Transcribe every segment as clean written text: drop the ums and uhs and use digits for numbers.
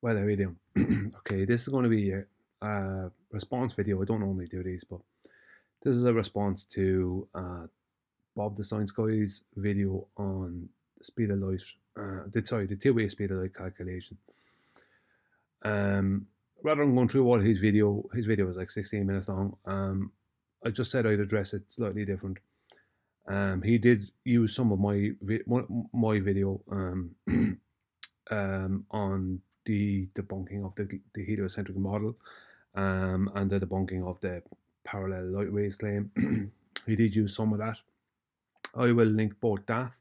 Well, how are you doing? Okay, this is going to be a response video. I don't normally do these, but this is a response to Bob the Science Guy's video on the speed of light. The two-way speed of light calculation. Rather than going through all his video was like 16 minutes long. I just said I'd address it slightly different. He did use some of my video on the debunking of the heliocentric model and the debunking of the parallel light rays claim. He did use some of that. I will link both that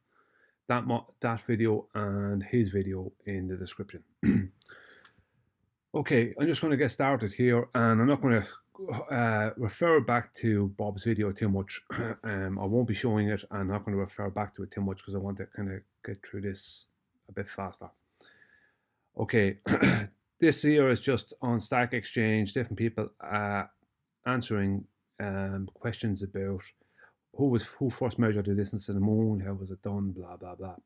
video and his video in the description. Okay, I'm just going to get started here, and I'm not going to refer back to Bob's video too much. I won't be showing it, and I'm not going to refer back to it too much because I want to kind of get through this a bit faster. Okay, this here is just on Stack Exchange, different people answering questions about who first measured the distance to the moon, how was it done, blah blah blah.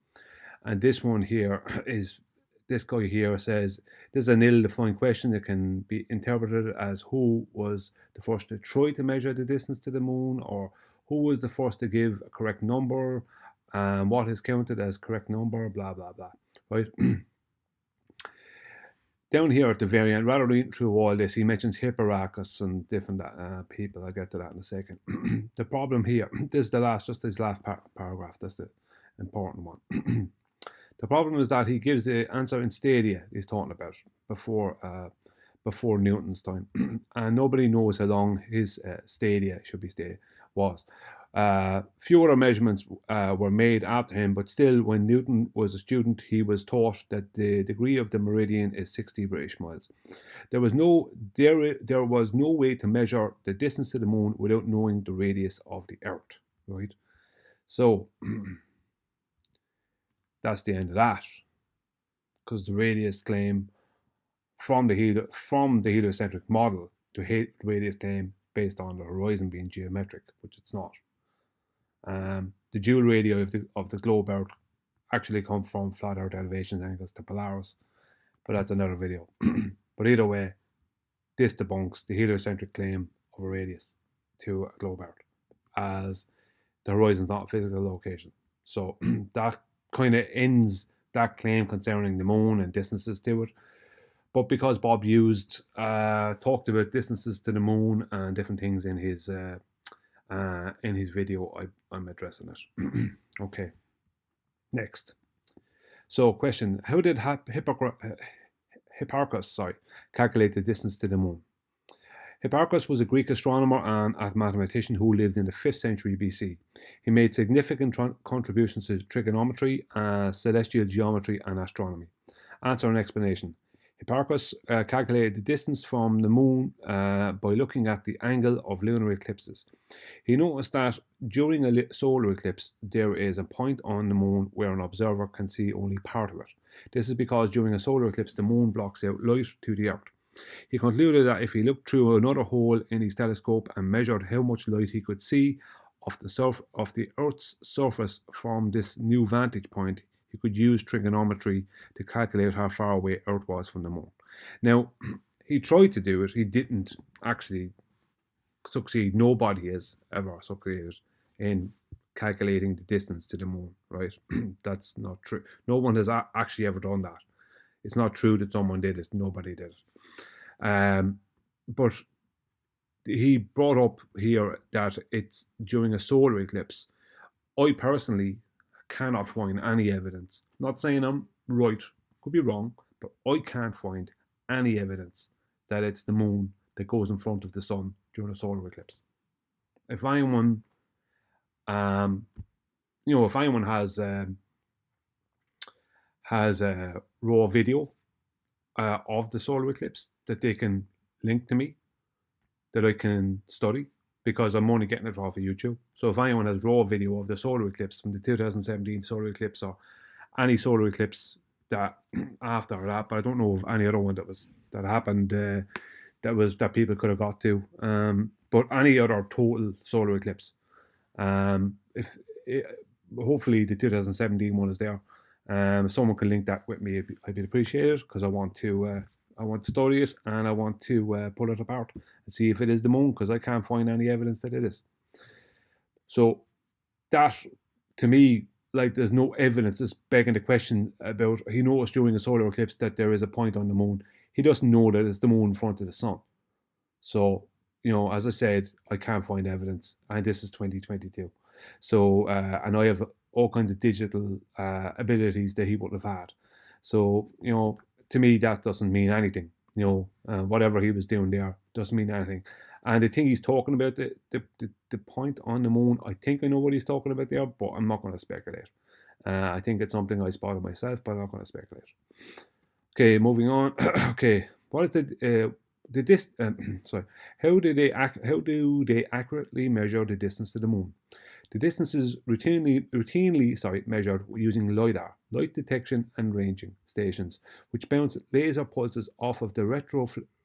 And this one here is, this guy here says this is an ill-defined question that can be interpreted as who was the first to try to measure the distance to the moon, or who was the first to give a correct number, what is counted as correct number, blah blah blah, right? Down here at the very end, rather than reading through all this, he mentions Hipparchus and different people. I'll get to that in a second. The problem here, this is this last paragraph, that's the important one. The problem is that he gives the answer in stadia he's talking about before Newton's time, and nobody knows how long his stadia was. Fewer measurements were made after him, but still, when Newton was a student, he was taught that the degree of the meridian is 60 British miles. There was no way to measure the distance to the moon without knowing the radius of the Earth, right? So that's the end of that, because the radius claim from the heliocentric model to radius claim based on the horizon being geometric, which it's not. The dual radii of the globe Earth actually come from flat Earth elevation angles to Polaris, but that's another video. But either way, this debunks the heliocentric claim of a radius to a globe Earth, as the horizon is not a physical location. So that kind of ends that claim concerning the moon and distances to it. But because Bob talked about distances to the moon and different things in his video, I'm addressing it. Okay, next. So question, how did Hipparchus calculate the distance to the moon? Hipparchus was a Greek astronomer and mathematician who lived in the 5th century BC. He made significant contributions to trigonometry, celestial geometry, and astronomy. Answer and explanation. Hipparchus calculated the distance from the moon by looking at the angle of lunar eclipses. He noticed that during a solar eclipse, there is a point on the moon where an observer can see only part of it. This is because during a solar eclipse, the moon blocks out light to the Earth. He concluded that if he looked through another hole in his telescope and measured how much light he could see of the Earth's surface from this new vantage point, he could use trigonometry to calculate how far away Earth was from the moon. Now, he tried to do it. He didn't actually succeed. Nobody has ever succeeded in calculating the distance to the moon, right? That's not true. No one has actually ever done that. It's not true that someone did it. Nobody did it. But he brought up here that it's during a solar eclipse. I personally cannot find any evidence. Not saying I'm right, could be wrong, but I can't find any evidence that it's the moon that goes in front of the sun during a solar eclipse. If anyone, if anyone has a raw video of the solar eclipse that they can link to me, that I can study, because I'm only getting it off of YouTube. So if anyone has raw video of the solar eclipse from the 2017 solar eclipse, or any solar eclipse that after that, but I don't know of any other one that happened that people could have got to. But any other total solar eclipse, hopefully the 2017 one is there. If someone can link that with me, I'd be appreciated, because I want to study it, and I want to pull it apart and see if it is the moon, because I can't find any evidence that it is. So that, to me, like, there's no evidence. It's begging the question about, he noticed during a solar eclipse that there is a point on the moon. He doesn't know that it's the moon in front of the sun. So, as I said, I can't find evidence, and this is 2022. So, and I have all kinds of digital abilities that he would have had. So, to me, that doesn't mean anything. Whatever he was doing there doesn't mean anything. And the thing he's talking about, the point on the moon, I think I know what he's talking about there, but I'm not going to speculate. I think it's something I spotted myself, but I'm not going to speculate. Okay, moving on. Okay, what is sorry, how do they accurately measure the distance to the moon? The distance is routinely measured using LiDAR, light detection and ranging stations, which bounce laser pulses off of the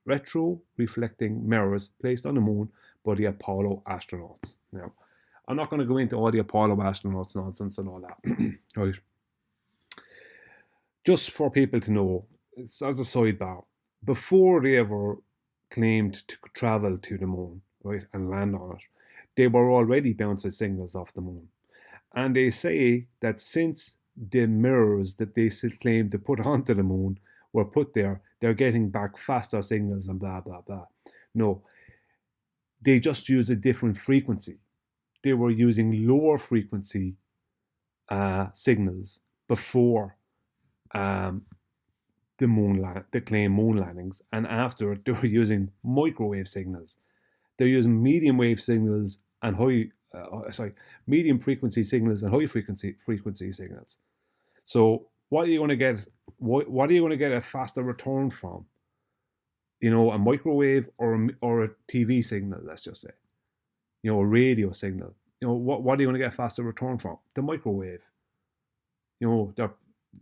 retro-reflecting mirrors placed on the moon by the Apollo astronauts. Now, I'm not going to go into all the Apollo astronauts nonsense and all that. Right. Just for people to know, it's as a sidebar, before they ever claimed to travel to the moon, right, and land on it, they were already bouncing signals off the moon. And they say that since the mirrors that they claimed to put onto the moon were put there, they're getting back faster signals and blah, blah, blah. No, they just used a different frequency. They were using lower frequency signals before the claimed moon landings, and after they were using microwave signals. They're using medium wave signals and medium frequency signals and high frequency signals. So what are you going to get? What are you going to get a faster return from? A microwave or a TV signal, let's just say. A radio signal. What are you going to get a faster return from? The microwave.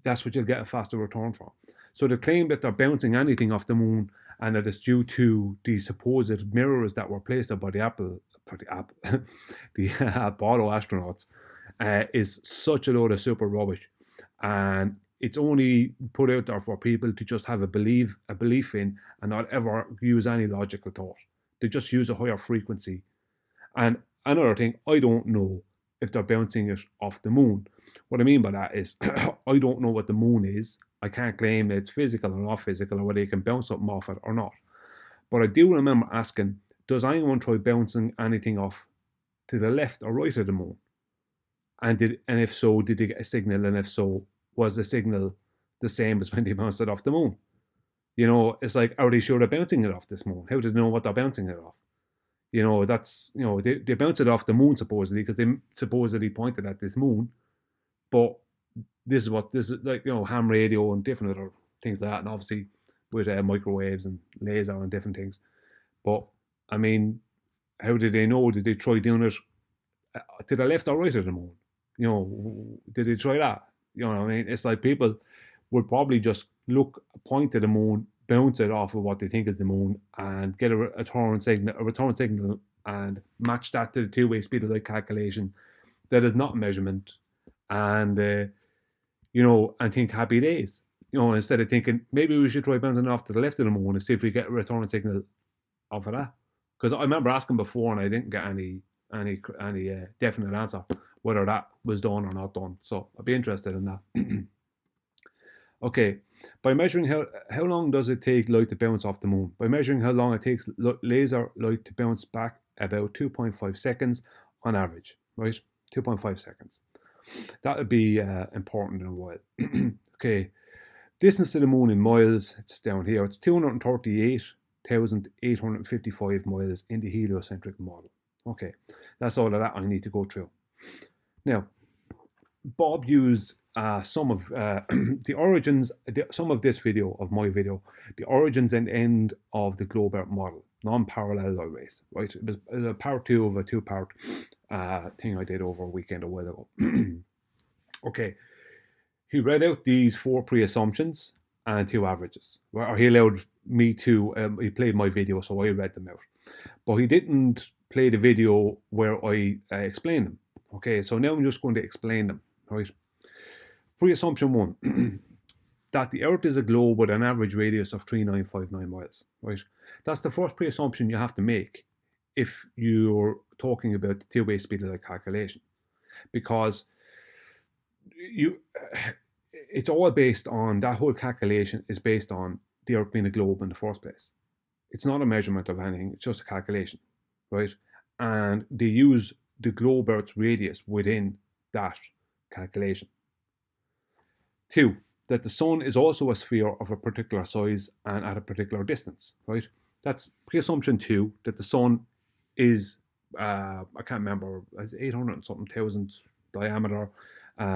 That's what you'll get a faster return from. So the claim that they're bouncing anything off the moon and that it's due to the supposed mirrors that were placed by the Apollo astronauts is such a load of super rubbish, and it's only put out there for people to just have a belief in and not ever use any logical thought. They just use a higher frequency. And another thing, I don't know if they're bouncing it off the moon. What I mean by that is, I don't know what the moon is. I can't claim that it's physical or not physical, or whether you can bounce something off it or not. But I do remember asking, does anyone try bouncing anything off to the left or right of the moon? And if so, did they get a signal? And if so, was the signal the same as when they bounced it off the moon? It's like, are they sure they're bouncing it off this moon? How do they know what they're bouncing it off? They bounce it off the moon supposedly, because they supposedly pointed at this moon. But this is like, ham radio and different other things like that, and obviously with microwaves and laser and different things. But I mean, how did they know? Did they try doing it to the left or right of the moon? Did they try that? What I mean? It's like people would probably just point to the moon, bounce it off of what they think is the moon, and get a return signal, and match that to the two-way speed of light calculation that is not a measurement, and and think happy days. Instead of thinking maybe we should try bouncing off to the left of the moon and see if we get a return signal off of that. Because I remember asking before and I didn't get any definite answer whether that was done or not done. So I'd be interested in that. Okay, by measuring how long does it take light to bounce off the moon? By measuring how long it takes laser light to bounce back, about 2.5 seconds on average, right? 2.5 seconds. That would be important in a while. Okay, distance to the moon in miles, it's down here. It's 238,855 miles in the heliocentric model. Okay, that's all of that I need to go through. Now, Bob used some of the origins, some of this video, of my video, the origins and end of the globe Earth model, non-parallel light race, right? It was a part 2 of a 2-part thing I did over a weekend a while ago. Okay, he read out these 4 pre-assumptions and 2 averages. Or he allowed me to, he played my video, so I read them out. But he didn't play the video where I explained them. Okay, so now I'm just going to explain them, right? Pre-assumption 1, that the Earth is a globe with an average radius of 3959 miles, right? That's the first pre-assumption you have to make if you're talking about the two-way speed of light calculation, because you, it's all based on, that whole calculation is based on the Earth being a globe in the first place. It's not a measurement of anything, it's just a calculation, right? And they use the globe Earth's radius within that calculation. 2, that the sun is also a sphere of a particular size and at a particular distance, right? That's pre-assumption 2, that the sun is, I can't remember, it's 800 and something thousand diameter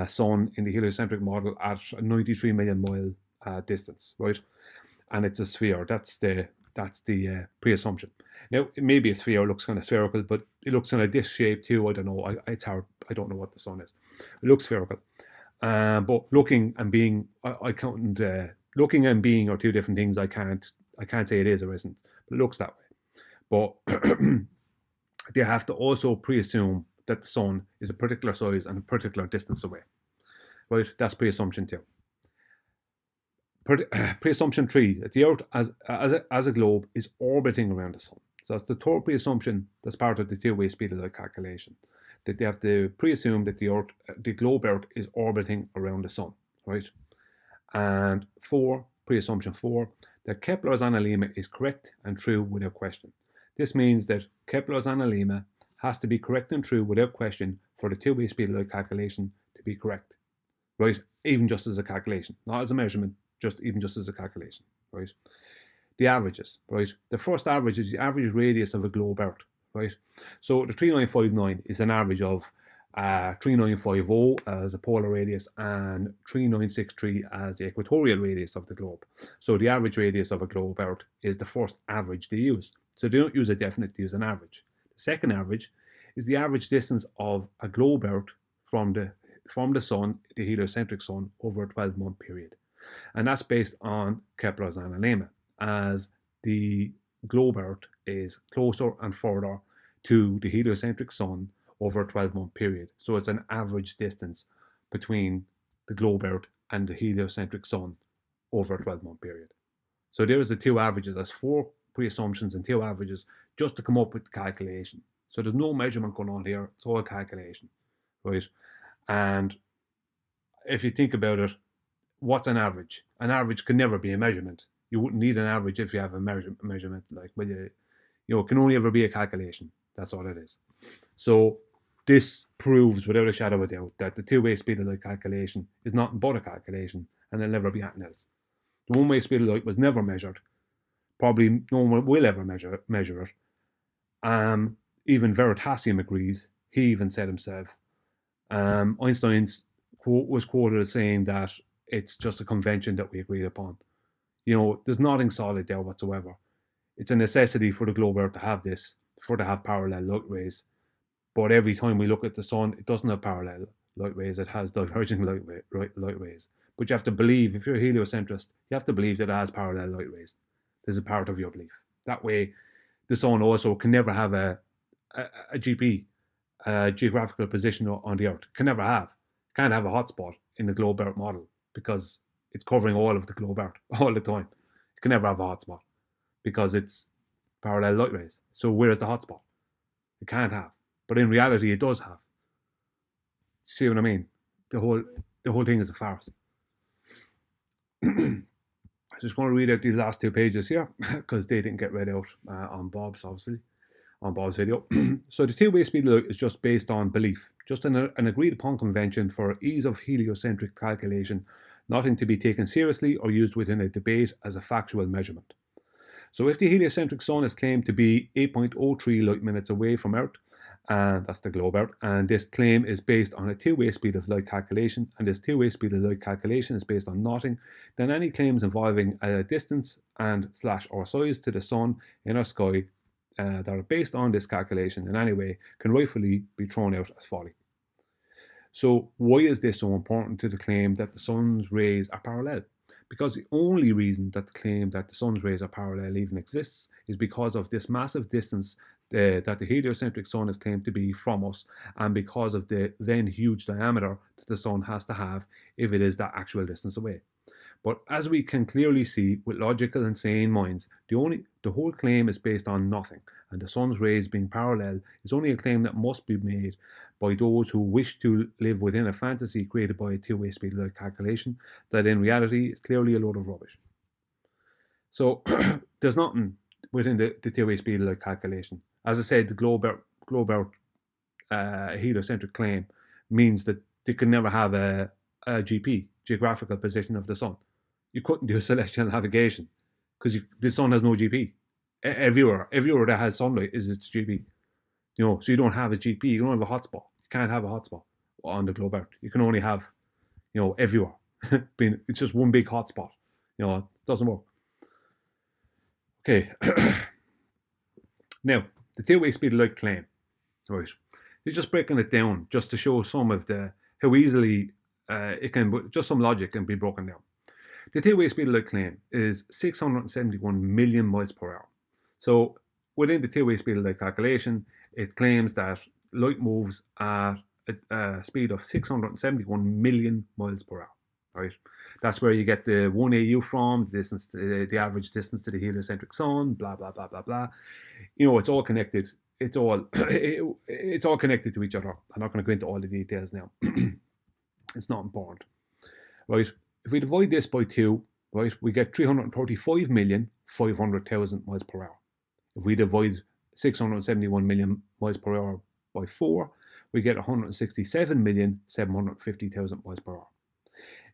sun in the heliocentric model at a 93 million mile distance, right? And it's a sphere. That's the pre-assumption. Now, maybe a sphere looks kind of spherical, but it looks kind of disc shaped too. I don't know. It's hard. I don't know what the sun is. It looks spherical. But looking and being, I can't. Looking and being are two different things. I can't say it is or isn't. But it looks that way. But they have to also pre-assume that the sun is a particular size and a particular distance away. Right? That's pre-assumption 2. Pre-assumption 3, that the Earth as a globe is orbiting around the sun. So that's the third pre-assumption that's part of the two-way speed of light calculation. That they have to pre-assume that the globe Earth is orbiting around the sun, right? And 4, pre-assumption 4, that Kepler's analemma is correct and true without question. This means that Kepler's analemma has to be correct and true without question for the two-way speed of light calculation to be correct, right? Even just as a calculation, not as a measurement, even just as a calculation, right? The averages, right? The first average is the average radius of a globe Earth, right? So the 3959 is an average of 3950 as a polar radius and 3963 as the equatorial radius of the globe. So the average radius of a globe Earth is the first average they use. So they don't use a definite, they use an average. The second average is the average distance of a globe Earth from the sun, the heliocentric sun, over a 12-month period. And that's based on Kepler's analemma, as the globe Earth is closer and further to the heliocentric sun over a 12-month period. So it's an average distance between the globe Earth and the heliocentric sun over a 12-month period. So there's the two averages. That's 4 pre-assumptions and 2 averages just to come up with the calculation. So there's no measurement going on here. It's all calculation, right? And if you think about it, what's an average? An average can never be a measurement. You wouldn't need an average if you have a measurement. Like, well, it can only ever be a calculation. That's all it is. So this proves without a shadow of a doubt that the two-way speed of light calculation is nothing but a calculation, and there'll never be anything else. The one-way speed of light was never measured. Probably no one will ever measure it. Even Veritasium agrees. He even said himself. Einstein's quote was quoted as saying that it's just a convention that we agreed upon. There's nothing solid there whatsoever. It's a necessity for the globe Earth to have this, to have parallel light rays. But every time we look at the sun, it doesn't have parallel light rays, it has diverging light rays. But you have to believe, if you're a heliocentrist, you have to believe that it has parallel light rays. This is part of your belief. That way, the sun also can never have a GP, geographical position on the Earth. Can never have. Can't have a hotspot in the globe Earth model because it's covering all of the globe Earth all the time. It can never have a hotspot because it's parallel light rays. So where's the hotspot? It can't have. But in reality, it does have. See what I mean? The whole thing is a farce. I'm just going to read out these last 2 pages here because they didn't get read out on Bob's, obviously, on Bob's video. So the two-way speed of light is just based on belief, just an agreed upon convention for ease of heliocentric calculation, nothing to be taken seriously or used within a debate as a factual measurement. So if the heliocentric sun is claimed to be 8.03 light minutes away from Earth, and that's the globe Earth, and this claim is based on a two-way speed of light calculation, and this two-way speed of light calculation is based on nothing, then any claims involving a distance and / or size to the sun in our sky that are based on this calculation in any way can rightfully be thrown out as folly. So why is this so important to the claim that the sun's rays are parallel? Because the only reason that the claim that the sun's rays are parallel even exists is because of this massive distance that the heliocentric sun is claimed to be from us, and because of the then huge diameter that the sun has to have if it is that actual distance away. But as we can clearly see with logical and sane minds, the whole claim is based on nothing, and the sun's rays being parallel is only a claim that must be made by those who wish to live within a fantasy created by a two-way speed light calculation that in reality is clearly a load of rubbish. So there's nothing within the two-way speed light calculation. As I said, the globe heliocentric claim means that they can never have a GP, geographical position of the sun. You couldn't do celestial navigation because the sun has no GP. Everywhere that has sunlight is its GP. So you don't have a GP. You don't have a hotspot. You can't have a hotspot on the globe Earth. You can only have, everywhere. It's just one big hotspot. It doesn't work. Okay. Now, the two-way speed of light claim. Right. You're just breaking it down just to show some of how easily just some logic can be broken down. The two-way speed of light claim is 671 million miles per hour. So within the two-way speed of light calculation, it claims that light moves at a speed of 671 million miles per hour. Right? That's where you get the 1 AU from, the average distance to the heliocentric sun, blah, blah, blah, blah, blah. It's all connected. It's all connected to each other. I'm not going to go into all the details now. It's not important. Right? If we divide this by 2, right, we get 335,500,000 miles per hour. If we divide 671 million miles per hour by 4, we get 167,750,000 miles per hour.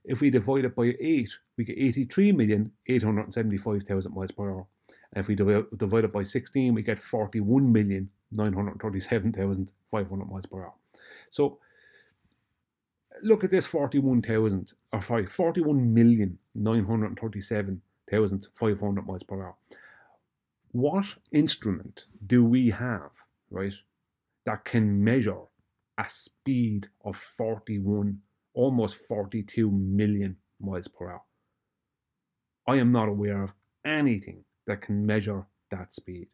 If we divide it by 8, we get 83,875,000 miles per hour. And if we divide it by 16, we get 41,937,500 miles per hour. So look at this 41,937,500 miles per hour. What instrument do we have, right, that can measure a speed of almost 42 million miles per hour? I am not aware of anything that can measure that speed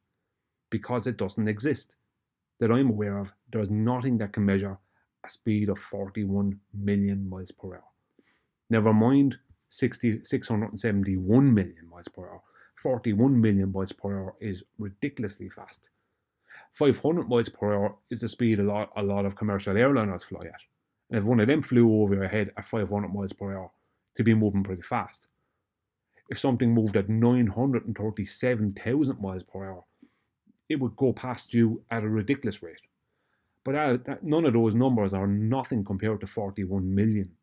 because it doesn't exist. That I'm aware of, there's nothing that can measure a speed of 41 million miles per hour. Never mind 671 million miles per hour. 41 million miles per hour is ridiculously fast. 500 miles per hour is the speed a lot of commercial airliners fly at. And if one of them flew over your head at 500 miles per hour, to be moving pretty fast. If something moved at 937,000 miles per hour, it would go past you at a ridiculous rate. But none of those numbers are nothing compared to 41 million.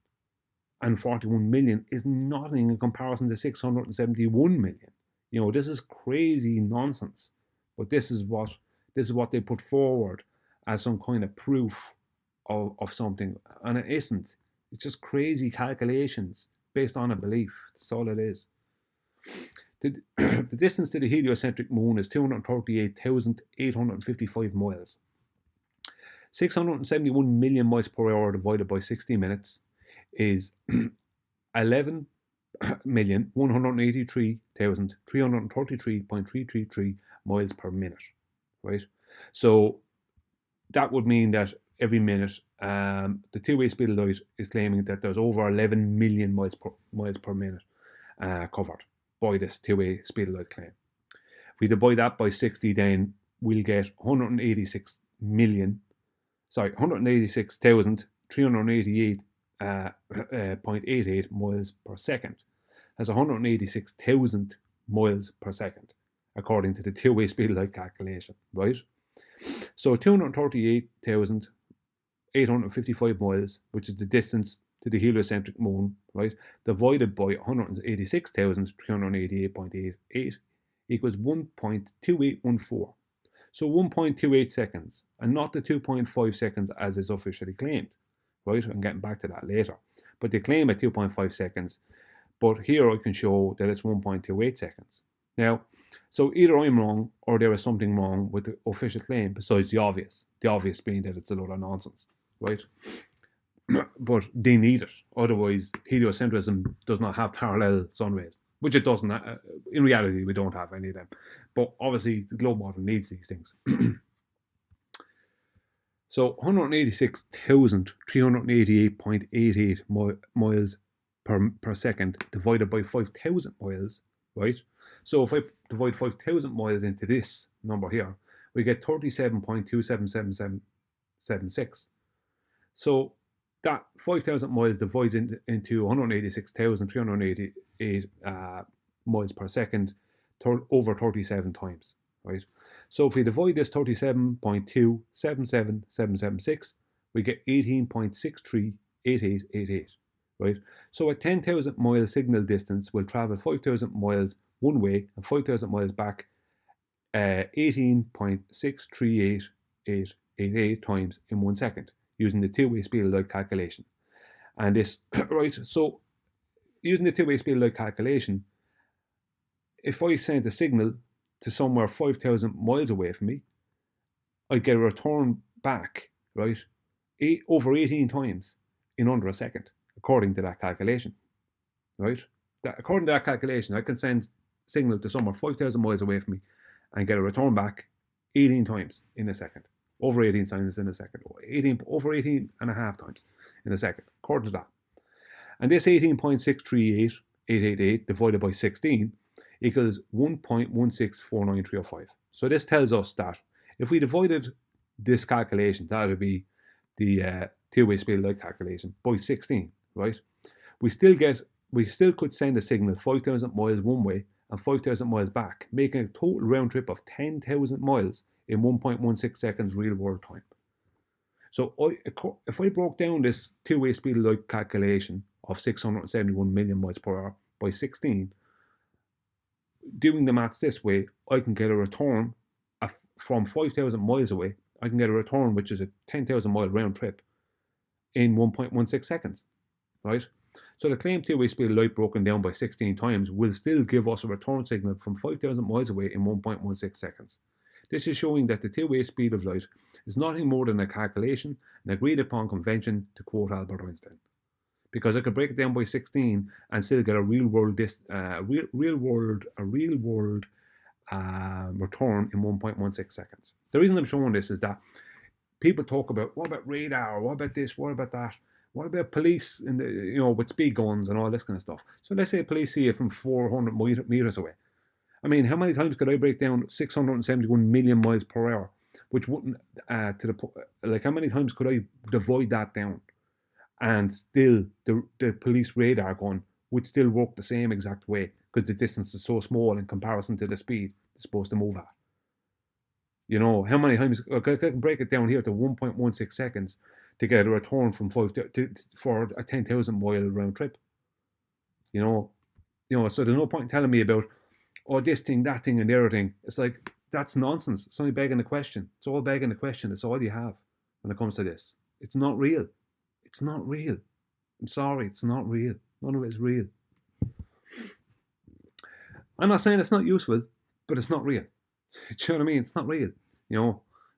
And 41 million is nothing in comparison to 671 million. This is crazy nonsense. But this is what they put forward as some kind of proof of something. And it isn't. It's just crazy calculations based on a belief. That's all it is. The distance to the heliocentric moon is 238,855 miles. 671 million miles per hour divided by 60 minutes is 11,183,333.333 miles per minute, right? So that would mean that every minute, the two-way speed of light is claiming that there's over 11 million miles per minute covered by this two-way speed of light claim. If we divide that by 60, then we'll get 186,388.88 miles per second. That's 186,000 miles per second, according to the two-way speed of light calculation, right? So 238,855 miles, which is the distance to the heliocentric moon, right, divided by 186,388.88 equals 1.2814. So 1.28 seconds, and not the 2.5 seconds as is officially claimed, right? I'm getting back to that later. But they claim at 2.5 seconds, but here I can show that it's 1.28 seconds. Now, so either I'm wrong or there is something wrong with the official claim besides the obvious being that it's a load of nonsense, right? But they need it. Otherwise, heliocentrism does not have parallel sun rays, which it doesn't. In reality, we don't have any of them. But obviously, the globe model needs these things. So 186,388.88 miles per second divided by 5,000 miles, right? So if I divide 5,000 miles into this number here, we get 37.27776. So that 5,000 miles divides into 186,388 miles per second over 37 times, right? So if we divide this 37.277776, we get 18.638888, right? So a 10,000 mile signal distance will travel 5,000 miles one way and 5,000 miles back 18.638888 times in 1 second using the two-way speed of light calculation. And this, right, so using the two-way speed of light calculation, if I sent a signal to somewhere 5,000 miles away from me, I get a return back, right, over 18 times in under a second, according to that calculation, right? According to that calculation, I can send signal to somewhere 5,000 miles away from me and get a return back 18 times in a second, over 18 times in a second, over 18 and a half times in a second, according to that. And this 18.638888 divided by 16 equals 1.1649305. So this tells us that if we divided this calculation, that would be the two-way speed of light calculation, by 16, right? We still could send a signal 5,000 miles one way and 5,000 miles back, making a total round trip of 10,000 miles in 1.16 seconds real world time. So if I broke down this two-way speed of light calculation of 671 million miles per hour by 16, doing the maths this way, I can get a return from 5,000 miles away. I can get a return which is a 10,000 mile round trip in 1.16 seconds, right? So the claimed two-way speed of light broken down by 16 times will still give us a return signal from 5,000 miles away in 1.16 seconds. This is showing that the two-way speed of light is nothing more than a calculation, an agreed upon convention, to quote Albert Einstein. Because I could break it down by 16 and still get a real world return in 1.16 seconds. The reason I'm showing this is that people talk about, what about radar, what about this, what about that, what about police in the, with speed guns and all this kind of stuff. So let's say police see it from 400 meters away. I mean, how many times could I break down 671 million miles per hour, which wouldn't how many times could I divide that down? And still, the police radar gun would still work the same exact way because the distance is so small in comparison to the speed it's supposed to move at. How many times I can break it down here to 1.16 seconds to get a return from for a 10,000 mile round trip. So there's no point in telling me about this thing, that thing, and the other thing. It's like, that's nonsense. It's only begging the question. It's all begging the question. It's all you have when it comes to this. It's not real. It's not real. I'm sorry, it's not real. None of it is real. I'm not saying it's not useful, but it's not real. Do you know what I mean? It's not real.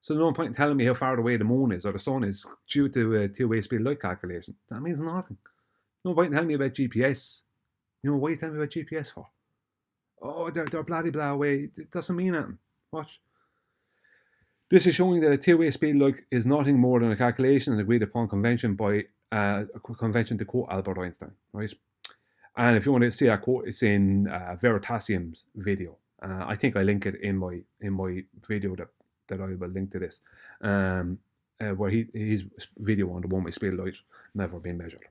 So no point in telling me how far away the moon is or the sun is due to a two-way speed light calculation. That means nothing. No point in telling me about GPS. What are you telling me about GPS for? Oh, they're bloody blah away. It doesn't mean anything. Watch. This is showing that a two-way speed light is nothing more than a calculation and agreed upon convention by a convention to quote Albert Einstein, right? And if you want to see that quote, it's in Veritasium's video. I think I link it in my video that I will link to this, where his video on the one-way speed light never been measured.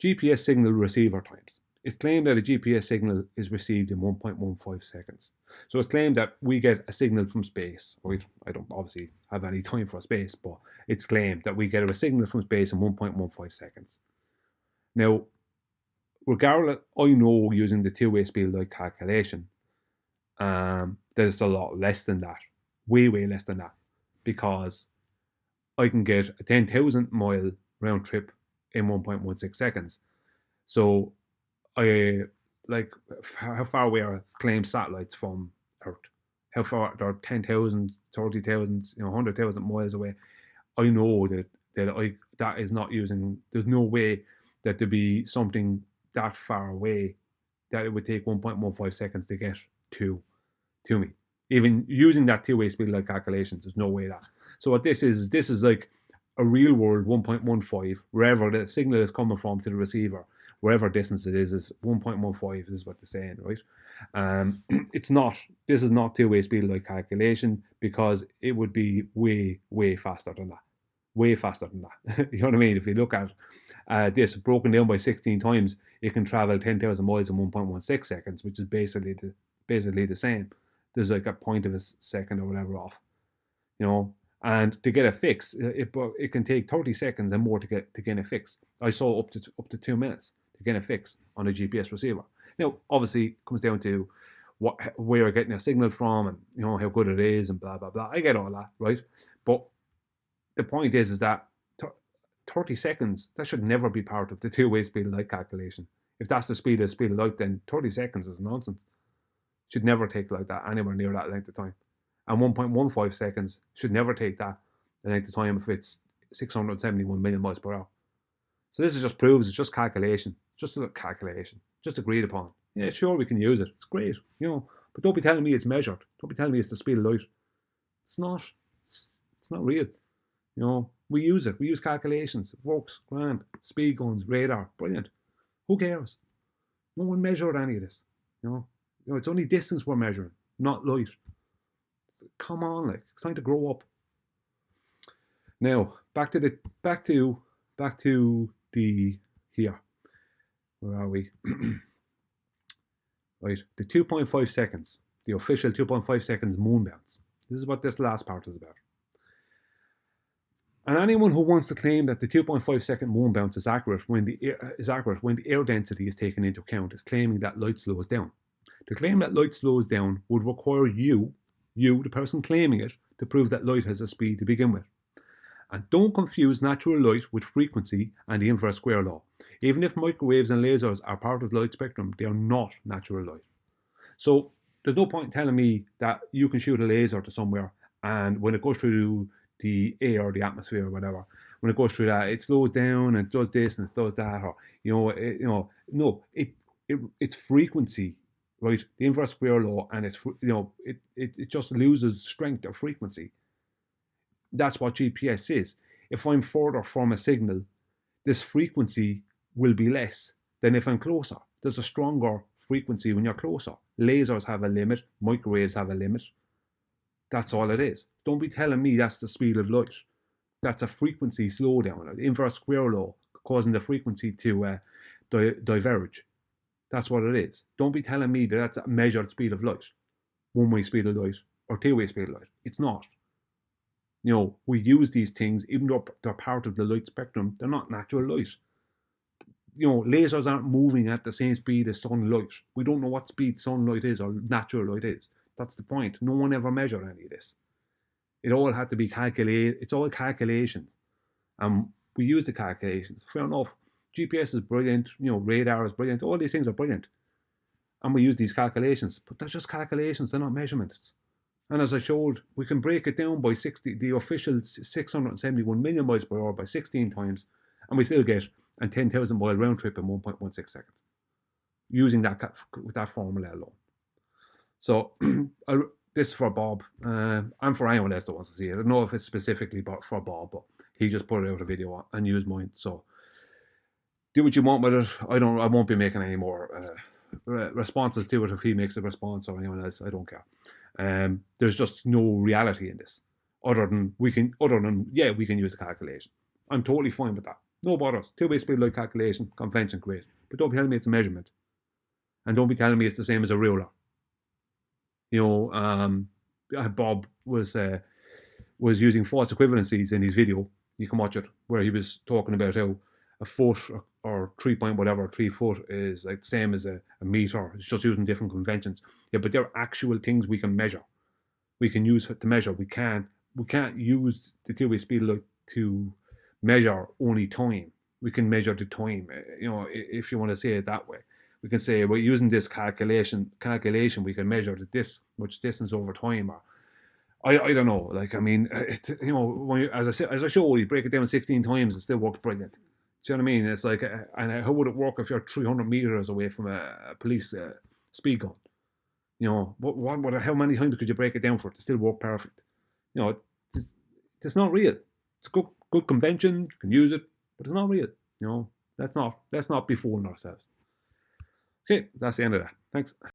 GPS signal receiver times. It's claimed that a GPS signal is received in 1.15 seconds. So it's claimed that we get a signal from space. Right? I don't obviously have any time for space, but it's claimed that we get a signal from space in 1.15 seconds. Now, regardless, I know using the two-way speed light calculation that it's a lot less than that. Way less than that. Because I can get a 10,000 mile round trip in 1.16 seconds. So how far away are claimed satellites from Earth? How far? They're 10,000, 30,000, 100,000 miles away. I know that is not using. There's no way that there'd be something that far away that it would take 1.15 seconds to get to me. Even using that two-way speed light calculation, there's no way that. So what this is like a real world 1.15, wherever the signal is coming from to the receiver, wherever distance it is 1.15 is what they're saying, right? It's not, this is not two-way speed of light calculation, because it would be way faster than that. Way faster than that. You know what I mean? If you look at this broken down by 16 times, it can travel 10,000 miles in 1.16 seconds, which is basically the same. There's like a point of a second or whatever off, you know. And to get a fix, it can take 30 seconds and more to get a fix. I saw up to 2 minutes to get a fix on a GPS receiver. Now, obviously, it comes down to where you're getting a signal from, and you know how good it is, and blah blah blah. I get all that, right? But the point is that 30 seconds, that should never be part of the two-way speed of light calculation. If that's the speed of light, then 30 seconds is nonsense. Should never take like that, anywhere near that length of time. And 1.15 seconds should never take that length of time if it's 671 million miles per hour. So this just proves it's just calculation, just a calculation, just agreed upon. Yeah, sure, we can use it. It's great, you know, but don't be telling me it's measured. Don't be telling me it's the speed of light. It's not. It's not real. You know, we use it. We use calculations. It works. Grand. Speed guns, radar. Brilliant. Who cares? No one measured any of this. You know, it's only distance we're measuring, not light. Come on, like, it's time to grow up. Now, back to the here. Where are we? Right, the 2.5 seconds, the official 2.5 seconds moon bounce. This is what this last part is about. And anyone who wants to claim that the 2.5 second moon bounce is accurate when the air density is taken into account is claiming that light slows down. To claim that light slows down would require you, the person claiming it, to prove that light has a speed to begin with. And don't confuse natural light with frequency and the inverse square law. Even if microwaves and lasers are part of the light spectrum, they are not natural light. So there's no point in telling me that you can shoot a laser to somewhere, and when it goes through the air or the atmosphere or whatever, when it goes through that, it slows down and it does this and it does that, or no, it's frequency, right? The inverse square law, and it just loses strength or frequency. That's what GPS is. If I'm further from a signal, this frequency will be less than if I'm closer. There's a stronger frequency when you're closer. Lasers have a limit, microwaves have a limit. That's all it is. Don't be telling me that's the speed of light. That's a frequency slowdown. The inverse square law causing the frequency to diverge. That's what it is. Don't be telling me that that's a measured speed of light. One-way speed of light or two-way speed of light. It's not. You know, we use these things, even though they're part of the light spectrum, they're not natural light. You know, lasers aren't moving at the same speed as sunlight. We don't know what speed sunlight is or natural light is. That's the point. No one ever measured any of this. It all had to be calculated. It's all calculations. We use the calculations. Fair enough. GPS is brilliant. You know, radar is brilliant. All these things are brilliant. And we use these calculations. But they're just calculations. They're not measurements. And as I showed, we can break it down by the official 671 million miles per hour by 16 times, and we still get a 10,000 mile round trip in 1.16 seconds, using that formula alone. So this is for Bob, and for anyone else that wants to see it. I don't know if it's specifically for Bob, but he just put out a video and used mine. So do what you want with it. I won't be making any more responses to it if he makes a response or anyone else. I don't care. There's just no reality in this, other than we can use a calculation. I'm totally fine with that. No bothers. Two-way speed light calculation, convention, great. But don't be telling me it's a measurement, and don't be telling me it's the same as a ruler. You know, Bob was using false equivalencies in his video. You can watch it, where he was talking about how a foot or 3 foot is like the same as a meter. It's just using different conventions. Yeah, but they're actual things we can measure. We can use to measure. We can't use the two-way speed light to measure only time. We can measure the time. You know, if you want to say it that way, we can say we're using this calculation. We can measure this much distance over time, or I don't know. Like, I mean, you know, as I showed, you break it down 16 times, it still works brilliant. Do you know what I mean? It's like, and how would it work if you're 300 meters away from a police speed gun? You know, how many times could you break it down for it to still work perfect? You know, It's not real. It's good convention, you can use it, but it's not real. Let's not be fooling ourselves. Okay, that's the end of that. Thanks.